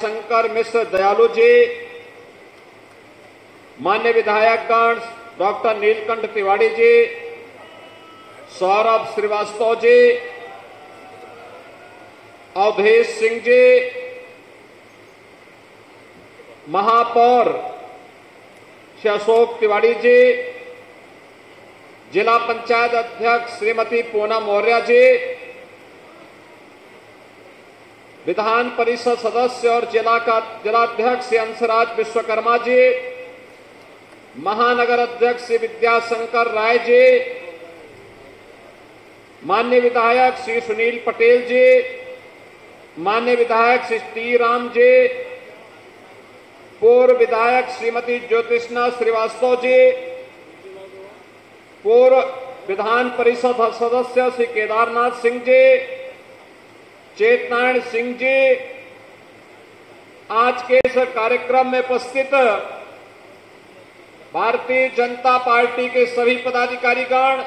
शंकर मिश्र दयालु जी, मान्य विधायकगण डॉक्टर नीलकंठ तिवारी जी, सौरभ श्रीवास्तव जी, अवधेश सिंह जी, महापौर श्री अशोक तिवारी जी, जिला पंचायत अध्यक्ष श्रीमती पूनम मौर्य जी, विधान परिषद सदस्य और जिलाध्यक्ष श्री अंशराज विश्वकर्मा जी, महानगर अध्यक्ष श्री विद्याशंकर राय जी, माननीय विधायक श्री सुनील पटेल जी, माननीय विधायक श्री टी राम जी, पूर्व विधायक श्रीमती ज्योतिष्णा श्रीवास्तव जी, पूर्व विधान परिषद सदस्य श्री केदारनाथ सिंह जी, चेतनारायण सिंह जी, आज के इस कार्यक्रम में उपस्थित भारतीय जनता पार्टी के सभी पदाधिकारीगण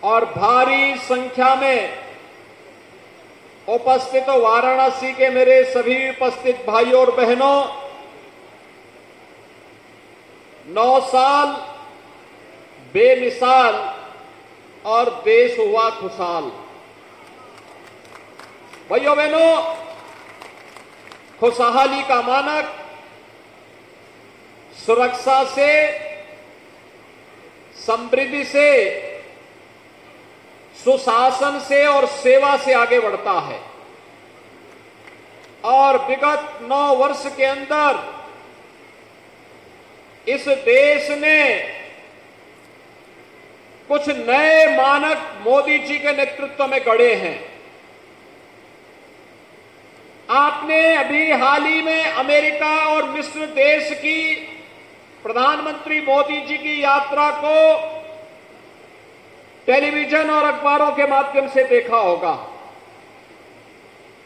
और भारी संख्या में उपस्थित वाराणसी के मेरे सभी उपस्थित भाइयों और बहनों, 9 साल बेमिसाल और देश हुआ खुशहाल। भाइयों बहनों, खुशहाली का मानक सुरक्षा से, समृद्धि से, सुशासन से और सेवा से आगे बढ़ता है। और विगत 9 वर्ष के अंदर इस देश ने कुछ नए मानक मोदी जी के नेतृत्व में गढ़े हैं। आपने अभी हाल ही में अमेरिका और मिस्र देश की प्रधानमंत्री मोदी जी की यात्रा को टेलीविजन और अखबारों के माध्यम से देखा होगा।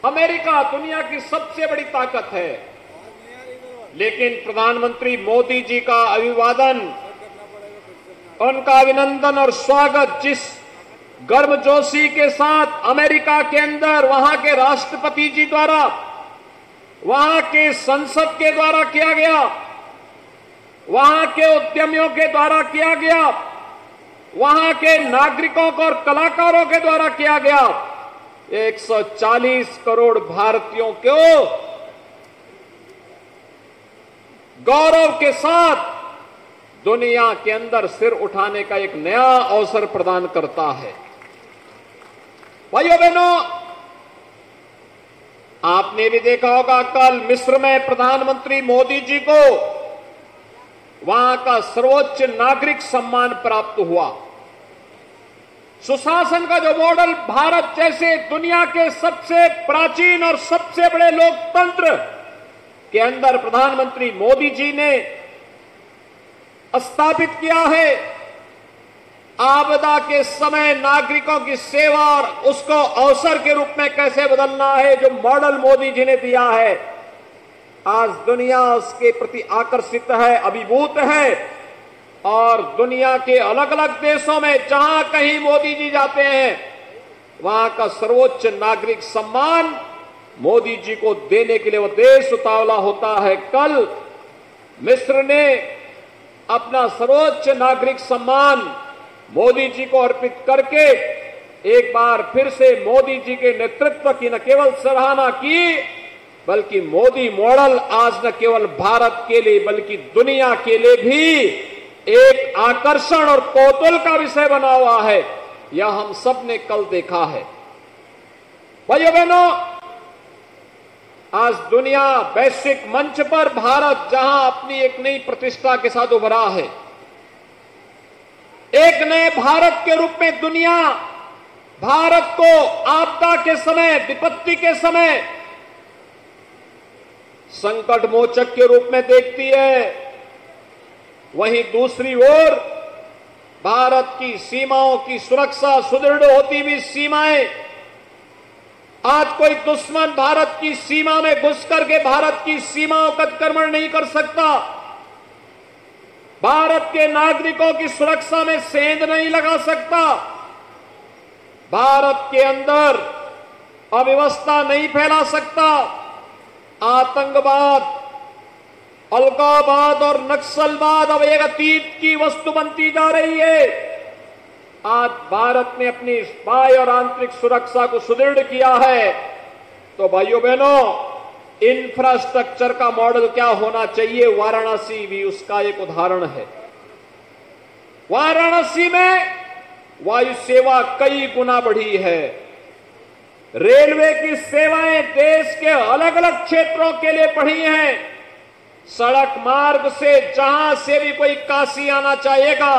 अमेरिका दुनिया की सबसे बड़ी ताकत है, लेकिन प्रधानमंत्री मोदी जी का अभिवादन, उनका अभिनंदन और स्वागत जिस गर्मजोशी के साथ अमेरिका के अंदर वहां के राष्ट्रपति जी द्वारा, वहां के संसद के द्वारा किया गया, वहां के उद्यमियों के द्वारा किया गया, वहां के नागरिकों और कलाकारों के द्वारा किया गया, 140 करोड़ भारतीयों को गौरव के साथ दुनिया के अंदर सिर उठाने का एक नया अवसर प्रदान करता है। भाइयों बहनों, आपने भी देखा होगा कल मिस्र में प्रधानमंत्री मोदी जी को वहां का सर्वोच्च नागरिक सम्मान प्राप्त हुआ। सुशासन का जो मॉडल भारत जैसे दुनिया के सबसे प्राचीन और सबसे बड़े लोकतंत्र के अंदर प्रधानमंत्री मोदी जी ने स्थापित किया है, आपदा के समय नागरिकों की सेवा और उसको अवसर के रूप में कैसे बदलना है, जो मॉडल मोदी जी ने दिया है, आज दुनिया उसके प्रति आकर्षित है, अभिभूत है। और दुनिया के अलग अलग देशों में जहां कहीं मोदी जी जाते हैं, वहां का सर्वोच्च नागरिक सम्मान मोदी जी को देने के लिए वो देश उतावला होता है। कल मिस्र ने अपना सर्वोच्च नागरिक सम्मान मोदी जी को अर्पित करके एक बार फिर से मोदी जी के नेतृत्व की न केवल सराहना की, बल्कि मोदी मॉडल आज न केवल भारत के लिए बल्कि दुनिया के लिए भी एक आकर्षण और कौतूहल का विषय बना हुआ है। यह हम सब ने कल देखा है। भाइयों बहनों, आज दुनिया वैश्विक मंच पर भारत जहां अपनी एक नई प्रतिष्ठा के साथ उभरा है, एक नए भारत के रूप में दुनिया भारत को आपदा के समय, विपत्ति के समय संकट मोचक के रूप में देखती है। वहीं दूसरी ओर भारत की सीमाओं की सुरक्षा, सुदृढ़ होती हुई सीमाएं, आज कोई दुश्मन भारत की सीमा में घुस करके भारत की सीमाओं का अतिक्रमण नहीं कर सकता। भारत के नागरिकों की सुरक्षा में सेंध नहीं लगा सकता। भारत के अंदर अव्यवस्था नहीं फैला सकता। आतंकवाद, अलगाववाद और नक्सलवाद अब एक अतीत की वस्तु बनती जा रही है। आज भारत ने अपनी स्पाई और आंतरिक सुरक्षा को सुदृढ़ किया है। तो भाइयों बहनों, इंफ्रास्ट्रक्चर का मॉडल क्या होना चाहिए, वाराणसी भी उसका एक उदाहरण है। वाराणसी में वायु सेवा कई गुना बढ़ी है। रेलवे की सेवाएं देश के अलग अलग क्षेत्रों के लिए बढ़ी हैं। सड़क मार्ग से जहां से भी कोई काशी आना चाहेगा,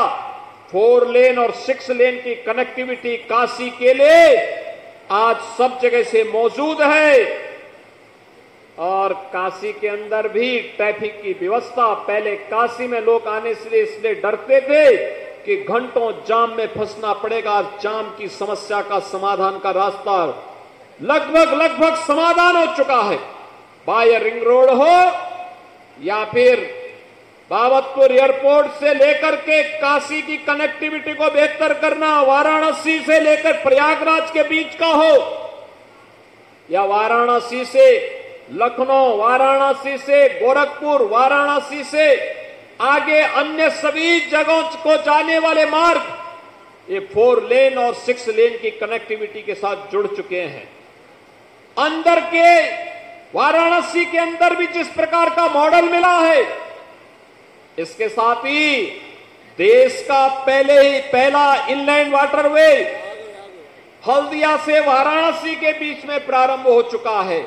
4 लेन और 6 लेन की कनेक्टिविटी काशी के लिए आज सब जगह से मौजूद है। और काशी के अंदर भी ट्रैफिक की व्यवस्था, पहले काशी में लोग आने से इसलिए डरते थे कि घंटों जाम में फंसना पड़ेगा। जाम की समस्या का समाधान का रास्ता लगभग समाधान हो चुका है। बाय रिंग रोड हो या फिर बाबतपुर एयरपोर्ट से लेकर के काशी की कनेक्टिविटी को बेहतर करना, वाराणसी से लेकर प्रयागराज के बीच का हो या वाराणसी से लखनऊ, वाराणसी से गोरखपुर, वाराणसी से आगे अन्य सभी जगहों को जाने वाले मार्ग, ये 4 लेन और 6 लेन की कनेक्टिविटी के साथ जुड़ चुके हैं। अंदर के वाराणसी के अंदर भी जिस प्रकार का मॉडल मिला है, इसके साथ ही देश का पहला इनलैंड वाटरवे हल्दिया से वाराणसी के बीच में प्रारंभ हो चुका है।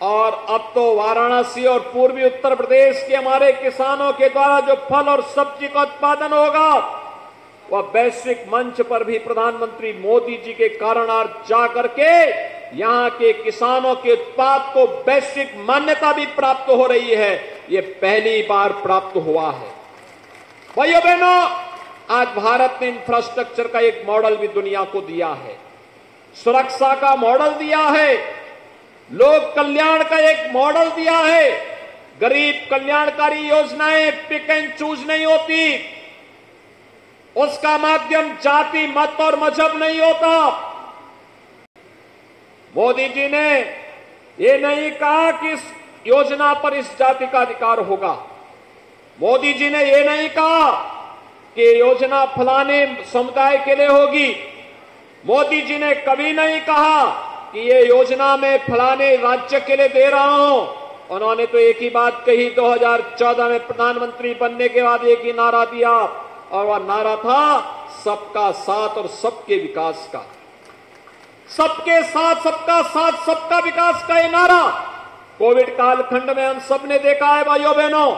और अब तो वाराणसी और पूर्वी उत्तर प्रदेश के हमारे किसानों के द्वारा जो फल और सब्जी का उत्पादन होगा, वह वैश्विक मंच पर भी प्रधानमंत्री मोदी जी के कारण आज जा करके यहां के किसानों के उत्पाद को वैश्विक मान्यता भी प्राप्त हो रही है। ये पहली बार प्राप्त हुआ है। भाइयों बहनों, आज भारत ने इंफ्रास्ट्रक्चर का एक मॉडल भी दुनिया को दिया है, सुरक्षा का मॉडल दिया है, लोक कल्याण का एक मॉडल दिया है। गरीब कल्याणकारी योजनाएं पिक एंड चूज नहीं होती, उसका माध्यम जाति, मत और मजहब नहीं होता। मोदी जी ने ये नहीं कहा कि इस योजना पर इस जाति का अधिकार होगा। मोदी जी ने ये नहीं कहा कि योजना फलाने समुदाय के लिए होगी। मोदी जी ने कभी नहीं कहा कि ये योजना मैं फलाने राज्य के लिए दे रहा हूं। उन्होंने तो एक ही बात कही, 2014 में प्रधानमंत्री बनने के बाद एक ही नारा दिया, और वह नारा था सबका साथ और सबके विकास का। सबके साथ, सबका साथ, सबका विकास का ये नारा कोविड कालखंड में हम सब ने देखा है। भाइयों बहनों,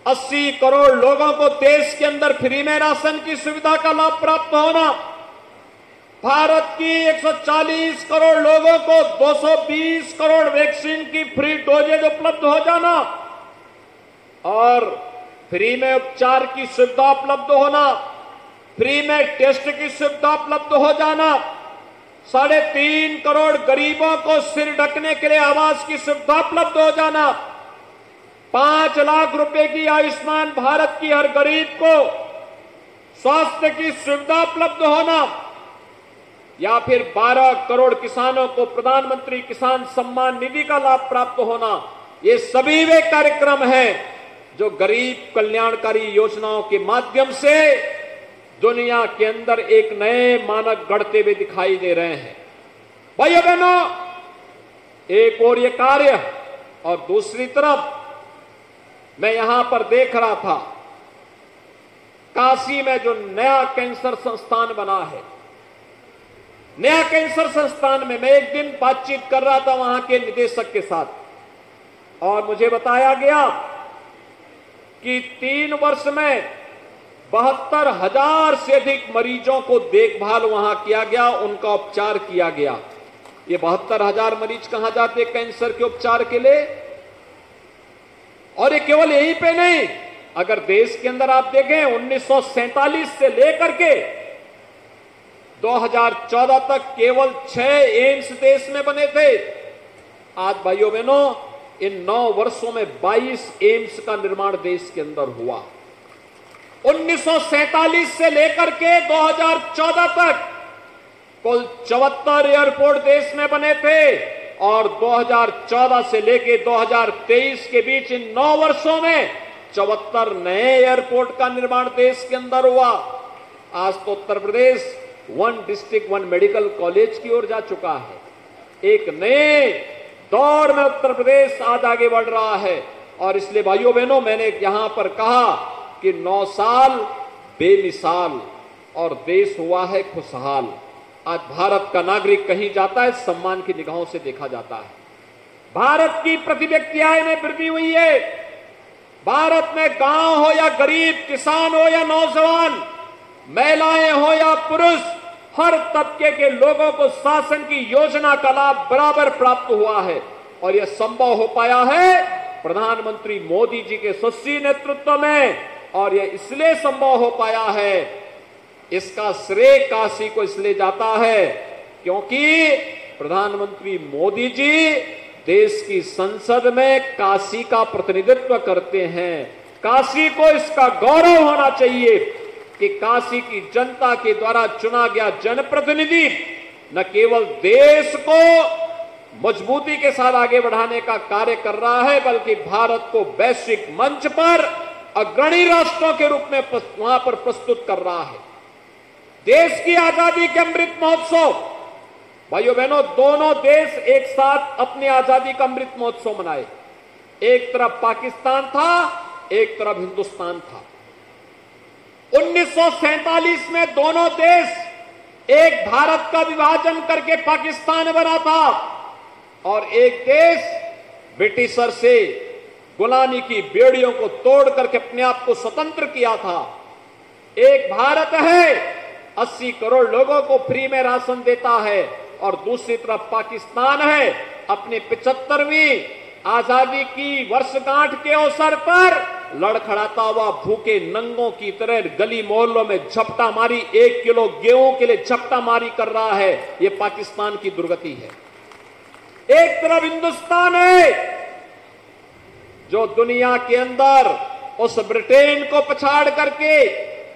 80 करोड़ लोगों को देश के अंदर फ्री में राशन की सुविधा का लाभ प्राप्त होना, भारत की 140 करोड़ लोगों को 220 करोड़ वैक्सीन की फ्री डोजेज उपलब्ध हो जाना, और फ्री में उपचार की सुविधा उपलब्ध होना, फ्री में टेस्ट की सुविधा उपलब्ध हो जाना, 3.5 करोड़ गरीबों को सिर ढकने के लिए आवास की सुविधा उपलब्ध हो जाना, 5 लाख रुपए की आयुष्मान भारत की हर गरीब को स्वास्थ्य की सुविधा उपलब्ध होना, या फिर 12 करोड़ किसानों को प्रधानमंत्री किसान सम्मान निधि का लाभ प्राप्त होना, ये सभी वे कार्यक्रम हैं जो गरीब कल्याणकारी योजनाओं के माध्यम से दुनिया के अंदर एक नए मानक गढ़ते हुए दिखाई दे रहे हैं। भाइयों बहनों, एक और ये कार्य, और दूसरी तरफ मैं यहां पर देख रहा था काशी में जो नया कैंसर संस्थान बना है। नया कैंसर संस्थान में मैं एक दिन बातचीत कर रहा था वहां के निदेशक के साथ, और मुझे बताया गया कि 3 वर्ष में 72,000 से अधिक मरीजों को देखभाल वहां किया गया, उनका उपचार किया गया। ये 72,000 मरीज कहां जाते कैंसर के उपचार के लिए? और ये केवल यहीं पे नहीं, अगर देश के अंदर आप देखें 1947 से लेकर के 2014 तक केवल 6 एम्स देश में बने थे। आज भाइयों बहनों, इन 9 वर्षों में 22 एम्स का निर्माण देश के अंदर हुआ। 1947 से लेकर के 2014 तक कुल 74 एयरपोर्ट देश में बने थे। और 2014 से लेके 2023 के बीच इन 9 वर्षों में 74 नए एयरपोर्ट का निर्माण देश के अंदर हुआ। आज तो Uttar Pradesh 1 district 1 medical college की ओर जा चुका है। एक नए दौर में उत्तर प्रदेश आज आगे बढ़ रहा है। और इसलिए भाइयों बहनों, मैंने यहां पर कहा कि 9 साल बेमिसाल और देश हुआ है खुशहाल। आज भारत का नागरिक कहीं जाता है, सम्मान की निगाहों से देखा जाता है। भारत की प्रति व्यक्ति आय में वृद्धि हुई है। भारत में गांव हो या गरीब, किसान हो या नौजवान, महिलाएं हो या पुरुष, हर तबके के लोगों को शासन की योजना का लाभ बराबर प्राप्त हुआ है। और यह संभव हो पाया है प्रधानमंत्री मोदी जी के यशस्वी नेतृत्व में। और यह इसलिए संभव हो पाया है, इसका श्रेय काशी को इसलिए जाता है क्योंकि प्रधानमंत्री मोदी जी देश की संसद में काशी का प्रतिनिधित्व करते हैं। काशी को इसका गौरव होना चाहिए कि काशी की जनता के द्वारा चुना गया जनप्रतिनिधि न केवल देश को मजबूती के साथ आगे बढ़ाने का कार्य कर रहा है, बल्कि भारत को वैश्विक मंच पर अग्रणी राष्ट्रों के रूप में वहां पर प्रस्तुत कर रहा है। देश की आजादी के अमृत महोत्सव, भाइयों बहनों, दोनों देश एक साथ अपनी आजादी का अमृत महोत्सव मनाए। एक तरफ पाकिस्तान था, एक तरफ हिंदुस्तान था। 1947 में दोनों देश एक भारत का विभाजन करके पाकिस्तान बना था और एक देश ब्रिटिशर से गुलामी की बेड़ियों को तोड़ करके अपने आप को स्वतंत्र किया था। एक भारत है, 80 करोड़ लोगों को फ्री में राशन देता है, और दूसरी तरफ पाकिस्तान है, अपनी 75वीं आजादी की वर्षगांठ के अवसर पर लड़खड़ाता हुआ भूखे नंगों की तरह गली मोहल्लों में झपटा मारी, 1 किलो गेहूं के लिए झपटा मारी कर रहा है। यह पाकिस्तान की दुर्गति है। एक तरफ हिंदुस्तान है जो दुनिया के अंदर उस ब्रिटेन को पछाड़ करके,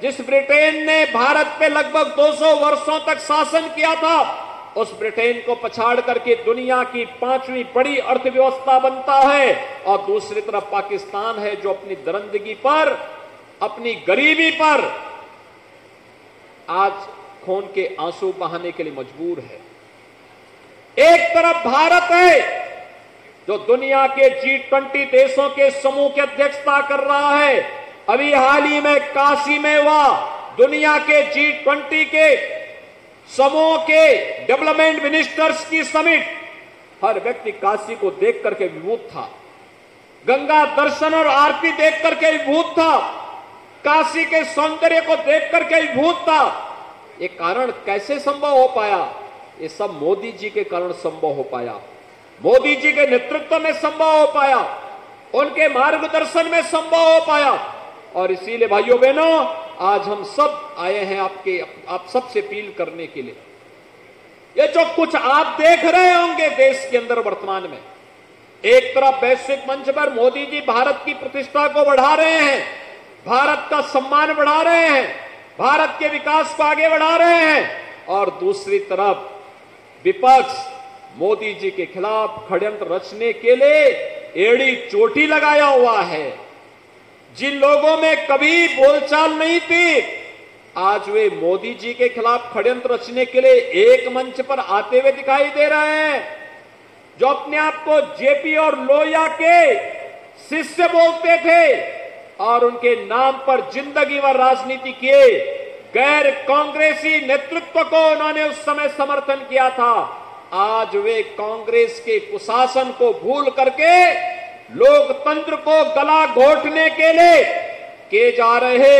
जिस ब्रिटेन ने भारत पे लगभग 200 वर्षों तक शासन किया था, उस ब्रिटेन को पछाड़ करके दुनिया की 5वीं बड़ी अर्थव्यवस्था बनता है। और दूसरी तरफ पाकिस्तान है जो अपनी दरिंदगी पर, अपनी गरीबी पर आज खून के आंसू बहाने के लिए मजबूर है। एक तरफ भारत है जो दुनिया के G20 देशों के समूह की अध्यक्षता कर रहा है। अभी हाल ही में काशी में हुआ दुनिया के G20 के समूह के डेवलपमेंट मिनिस्टर्स की समिट। हर व्यक्ति काशी को देख करके विभूत था, गंगा दर्शन और आरती देख करके विभूत था, काशी के सौंदर्य को देख करके विभूत था। ये कारण कैसे संभव हो पाया? ये सब मोदी जी के कारण संभव हो पाया, मोदी जी के नेतृत्व में संभव हो पाया, उनके मार्गदर्शन में संभव हो पाया। और इसीलिए भाइयों बहनों, आज हम सब आए हैं आप सबसे अपील करने के लिए। ये जो कुछ आप देख रहे होंगे देश के अंदर वर्तमान में, एक तरफ वैश्विक मंच पर मोदी जी भारत की प्रतिष्ठा को बढ़ा रहे हैं, भारत का सम्मान बढ़ा रहे हैं, भारत के विकास को आगे बढ़ा रहे हैं, और दूसरी तरफ विपक्ष मोदी जी के खिलाफ षड्यंत्र रचने के लिए एड़ी चोटी लगाया हुआ है। जिन लोगों में कभी बोलचाल नहीं थी, आज वे मोदी जी के खिलाफ षड्यंत्र रचने के लिए एक मंच पर आते हुए दिखाई दे रहे हैं। जो अपने आप को जेपी और लोहिया के शिष्य बोलते थे और उनके नाम पर जिंदगी भर राजनीति किए, गैर कांग्रेसी नेतृत्व को उन्होंने उस समय समर्थन किया था, आज वे कांग्रेस के कुशासन को भूल करके लोकतंत्र को गला घोटने के लिए किए जा रहे,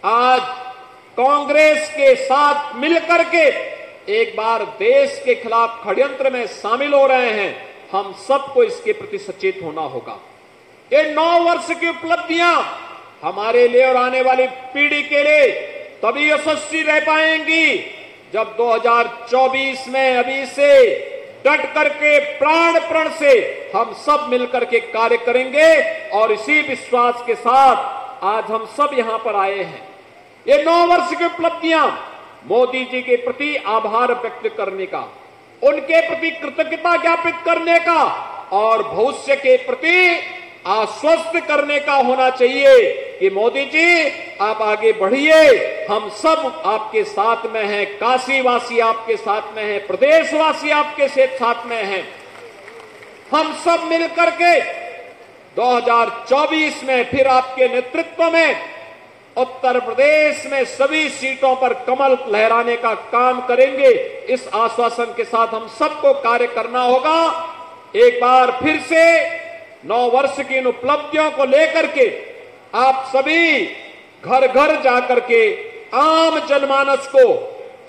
आज कांग्रेस के साथ मिलकर के एक बार देश के खिलाफ षड्यंत्र में शामिल हो रहे हैं। हम सबको इसके प्रति सचेत होना होगा। ये 9 वर्ष की उपलब्धियां हमारे लिए और आने वाली पीढ़ी के लिए तभी यशस्वी रह पाएंगी जब 2024 में अभी से डट करके प्राण से हम सब मिलकर के कार्य करेंगे। और इसी विश्वास के साथ आज हम सब यहां पर आए हैं। ये 9 वर्ष की उपलब्धियां मोदी जी के प्रति आभार व्यक्त करने का, उनके प्रति कृतज्ञता ज्ञापित करने का और भविष्य के प्रति आश्वस्त करने का होना चाहिए कि मोदी जी आप आगे बढ़िए, हम सब आपके साथ में हैं, काशीवासी आपके साथ में हैं, प्रदेशवासी आपके साथ में हैं। हम सब मिलकर के 2024 में फिर आपके नेतृत्व में उत्तर प्रदेश में सभी सीटों पर कमल लहराने का काम करेंगे। इस आश्वासन के साथ हम सबको कार्य करना होगा। एक बार फिर से 9 वर्ष की इन उपलब्धियों को लेकर के आप सभी घर घर जाकर के आम जनमानस को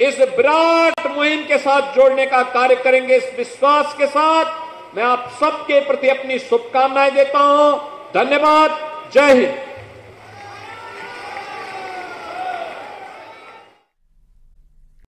इस विराट मुहिम के साथ जोड़ने का कार्य करेंगे। इस विश्वास के साथ मैं आप सबके प्रति अपनी शुभकामनाएं देता हूं। धन्यवाद। जय हिंद।